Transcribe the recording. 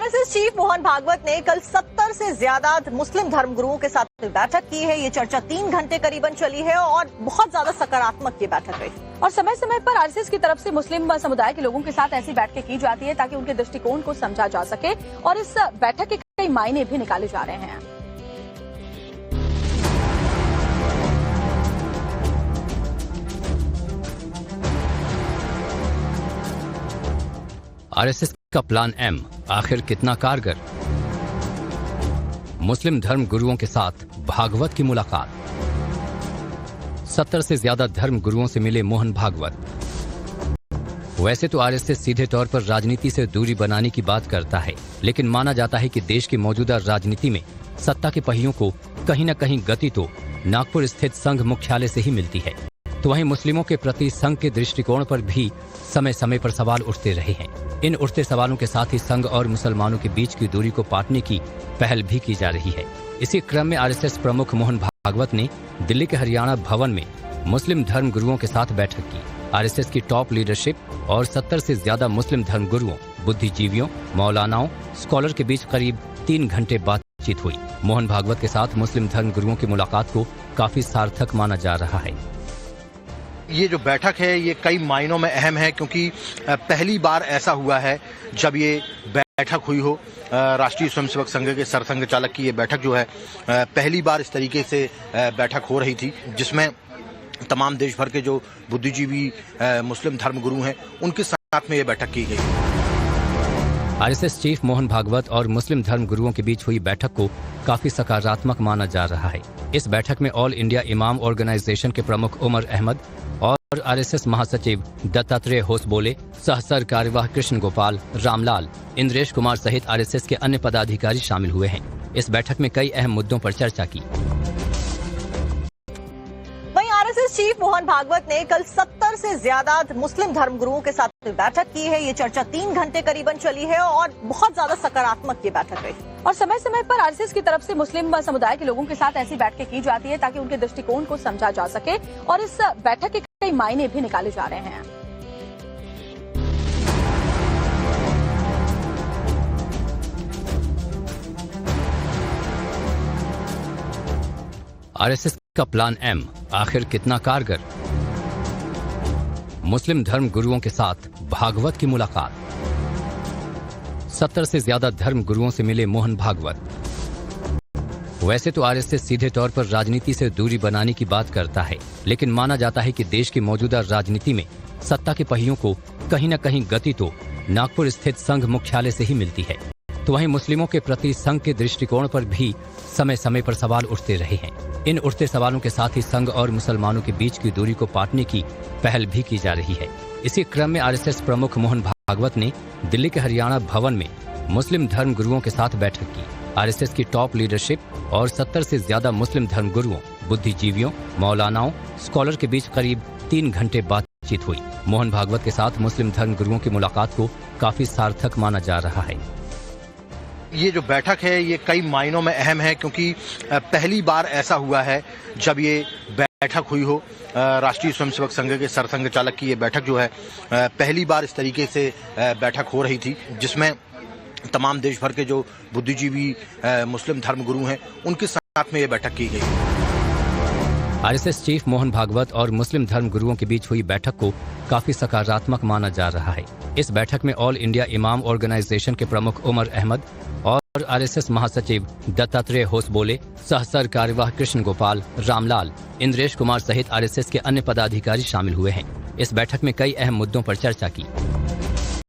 RSS chief Mohan Bhagwat ने कल 70 से ज्यादा मुस्लिम धर्मगुरुओं के साथ बैठक की है। ये चर्चा 3 घंटे करीबन चली है और बहुत ज्यादा सकारात्मक ये बैठक रही। और समय समय पर आरएसएस की तरफ से मुस्लिम समुदाय के लोगों के साथ ऐसी बैठकें की जाती है ताकि उनके दृष्टिकोण को समझा जा सके और इस बैठक के कई मायने भी निकाले जा रहे हैं। आरएसएस का प्लान एम आखिर कितना कारगर? मुस्लिम धर्म गुरुओं के साथ भागवत की मुलाकात। 70 से ज्यादा धर्म गुरुओं से मिले मोहन भागवत। वैसे तो आरएसएस सीधे तौर पर राजनीति से दूरी बनाने की बात करता है, लेकिन माना जाता है कि देश की मौजूदा राजनीति में सत्ता के पहियों को कहीं न कहीं गति तो नागपुर स्थित संघ मुख्यालय से ही मिलती है। तो वहीं मुस्लिमों के प्रति संघ के दृष्टिकोण पर भी समय समय पर सवाल उठते रहे हैं। इन उठते सवालों के साथ ही संघ और मुसलमानों के बीच की दूरी को पाटने की पहल भी की जा रही है। इसी क्रम में आरएसएस प्रमुख मोहन भागवत ने दिल्ली के हरियाणा भवन में मुस्लिम धर्म गुरुओं के साथ बैठक की। आरएसएस की टॉप लीडरशिप और 70 से ज्यादा मुस्लिम धर्म गुरुओं, बुद्धिजीवियों, मौलानाओं, स्कॉलर के बीच करीब 3 घंटे बातचीत हुई। मोहन भागवत के साथ मुस्लिम धर्म गुरुओं की मुलाकात को काफी सार्थक माना जा रहा है। ये जो बैठक है ये कई मायनों में अहम है, क्योंकि पहली बार ऐसा हुआ है जब ये बैठक हुई हो। राष्ट्रीय स्वयंसेवक संघ के सरसंघ चालक की ये बैठक जो है पहली बार इस तरीके से बैठक हो रही थी, जिसमें तमाम देश भर के जो बुद्धिजीवी मुस्लिम धर्म गुरु हैं उनके साथ में ये बैठक की गई। आरएसएस चीफ मोहन भागवत और मुस्लिम धर्म गुरुओं के बीच हुई बैठक को काफी सकारात्मक माना जा रहा है। इस बैठक में ऑल इंडिया इमाम ऑर्गेनाइजेशन के प्रमुख उमर अहमद और आरएसएस महासचिव दत्तात्रेय होसबोले, सहसर कार्यवाह कृष्ण गोपाल, रामलाल, इंद्रेश कुमार सहित आरएसएस के अन्य पदाधिकारी शामिल हुए हैं। इस बैठक में कई अहम मुद्दों पर चर्चा की। आरएसएस चीफ मोहन भागवत ने कल 70 से ज्यादा मुस्लिम धर्मगुरुओं के साथ बैठक की है। ये चर्चा 3 घंटे करीबन चली है और बहुत ज्यादा सकारात्मक ये बैठक रही। और समय समय पर आरएसएस की तरफ से मुस्लिम समुदाय के लोगों के साथ ऐसी बैठकें की जाती है ताकि उनके दृष्टिकोण को समझा जा सके और इस बैठक के कई मायने भी निकाले जा रहे हैं। आरएसएस का प्लान एम आखिर कितना कारगर? मुस्लिम धर्म गुरुओं के साथ भागवत की मुलाकात। 70 से ज्यादा धर्म गुरुओं से मिले मोहन भागवत। वैसे तो आरएसएस सीधे तौर पर राजनीति से दूरी बनाने की बात करता है, लेकिन माना जाता है कि देश की मौजूदा राजनीति में सत्ता के पहियों को कहीं न कहीं गति तो नागपुर स्थित संघ मुख्यालय से ही मिलती है। तो वहीं मुस्लिमों के प्रति संघ के दृष्टिकोण पर भी समय समय पर सवाल उठते रहे हैं। इन उठते सवालों के साथ ही संघ और मुसलमानों के बीच की दूरी को पाटने की पहल भी की जा रही है। इसी क्रम में आरएसएस प्रमुख मोहन भागवत ने दिल्ली के हरियाणा भवन में मुस्लिम धर्म गुरुओं के साथ बैठक की। आरएसएस की टॉप लीडरशिप और 70 से ज्यादा मुस्लिम धर्म गुरुओं, बुद्धिजीवियों, मौलानाओं, स्कॉलर के बीच करीब 3 घंटे बातचीत हुई। मोहन भागवत के साथ मुस्लिम धर्म गुरुओं की मुलाकात को काफी सार्थक माना जा रहा है। ये जो बैठक है ये कई मायनों में अहम है, क्योंकि पहली बार ऐसा हुआ है जब ये बैठक हुई हो। राष्ट्रीय स्वयंसेवक संघ के सरसंघ चालक की ये बैठक जो है पहली बार इस तरीके से बैठक हो रही थी, जिसमें तमाम देश भर के जो बुद्धिजीवी मुस्लिम धर्म गुरु हैं उनके साथ में ये बैठक की गई। आरएसएस चीफ मोहन भागवत और मुस्लिम धर्म गुरुओं के बीच हुई बैठक को काफी सकारात्मक माना जा रहा है। इस बैठक में ऑल इंडिया इमाम ऑर्गेनाइजेशन के प्रमुख उमर अहमद और आरएसएस महासचिव दत्तात्रेय होसबोले, सहसर कार्यवाह कृष्ण गोपाल, रामलाल, इंद्रेश कुमार सहित आरएसएस के अन्य पदाधिकारी शामिल हुए हैं। इस बैठक में कई अहम मुद्दों पर चर्चा की।